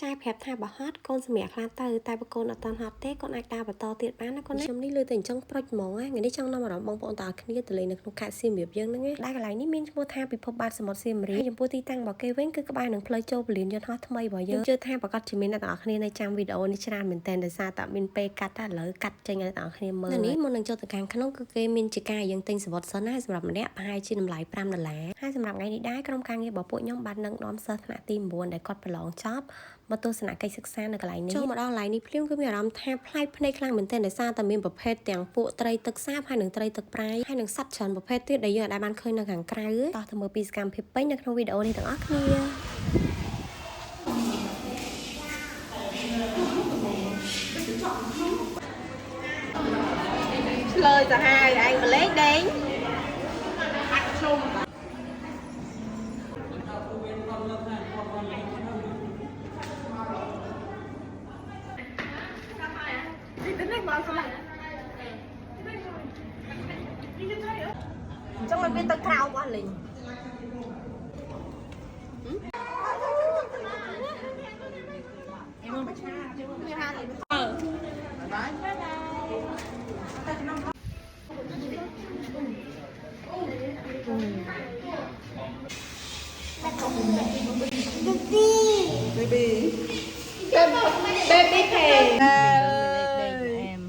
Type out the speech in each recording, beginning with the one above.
ចែកប្រាប់ថាបើហត់កូនសម្រាប់ខ្លាទៅតែបើកូនអត់តាន់ហត់ទេកូនអាចដើរបន្តទៀតបានណាកូនខ្ញុំនេះលើតែអញ្ចឹងប្រុចហ្មងថ្ងៃនេះចង់នាំអារម្មណ៍បងប្អូនតើគ្នាទៅលេងនៅក្នុងខេត្តសៀមរាបយើងហ្នឹងដែរកន្លែងនេះមានឈ្មោះថាពិភពបាតសមុទ្រសៀមរាបចំពោះទីតាំងរបស់គេវិញគឺក្បែរនឹងផ្លូវចូលពលានយន្តហោះថ្មីរបស់យើងជឿថាប្រកាសជាមានអ្នកទាំងអស់គ្នានៅចាំវីដេអូនេះច្រើនមែនទែនដោយសារតែមានពេលកាត់តែឥឡូវកាត់ចេញឲ្យអ្នកទាំងអស់គ្នាមើលនេះមុននឹងចូលទៅខាងក្នុងគឺគេមានជាការយើងទិញសវត្ថសិនណាសម្រាប់ម្នាក់ប្រហែលជាតម្លៃ$5ហើយសម្រាប់ថ្ងៃនេះដែរក្រុមការងាររបស់ពួកខ្ញុំបាននឹងនាំសិស្សថ្នាក់ទី9ដែលគាត់ប្រឡងចប់មកទស្សនកិច្ចសិក្សានៅកន្លែងនេះចូលមកដល់កន្លែងនេះភ្លាមគឺមានអារម្មណ៍ថាប្លែកភ្នែកខ្លាំងមែនទែនដោយសារតែមានប្រភេទទាំងពួកត្រីទឹកសាបហើយនិងត្រីទឹកប្រៃហើយនិងសត្វច្រើនប្រភេទទៀតដែលយើងអាចបានឃើញនៅខាងក្រៅតោះទៅមើលពីសកម្មភាពពេញនៅក្នុងវីដេអូនេះទាំងអស់គ្នាឆ្លើយទៅហើយឯងម្លេចដេញបាត់ជុំចង់ឲ្យវាទៅក្រៅអស់លេង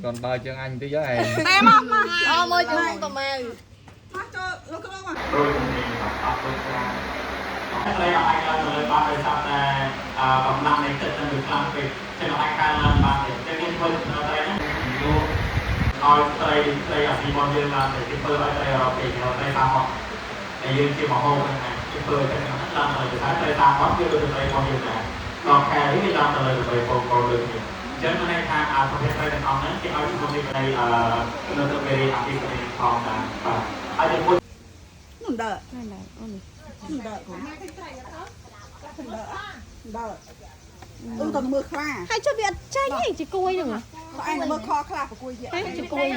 còn bao chân anh tí với em em không ơi chú không tầm mày cho nó có đâu mà đây là anh lời ba đời sau này bằng năm này tự được làm việc cho nó anh can làm ba để cho nên hơn đây nói đây là gì bao nhiêu là để cái phơi đây là thì đây ta học để dương khi mà hôn này cái phơi cái nó làm rồi cái đây ta có chưa được đây bao nhiêu này còn cái cái làm rồi về còn được nhiều cho nên này thang không biết đây là con đấy cái ai cũng không biết đây nó tự về làm việc này còn là ai cũng muốn không đợi này này ôi không đợi tầm mưa khla hai cho việc tranh này chỉ cùi được à anh mưa kho khla của cùi vậy chỉ cùi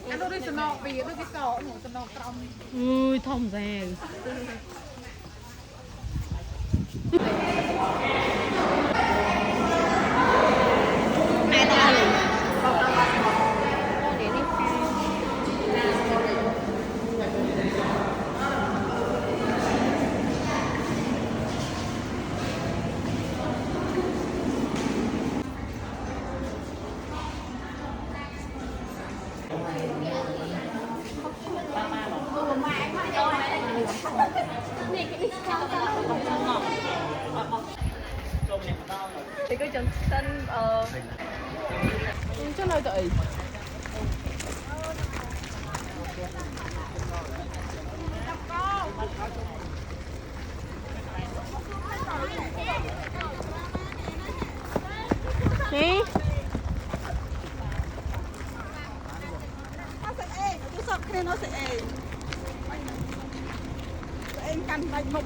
anh đôi cái nọ vì đôi cái sọ nhổ cái nọ trong ui thông ra thì cái chân tên cho lời tụi đi nó sẽ ê tôi sợ khi nó sẽ ê em căn tay mục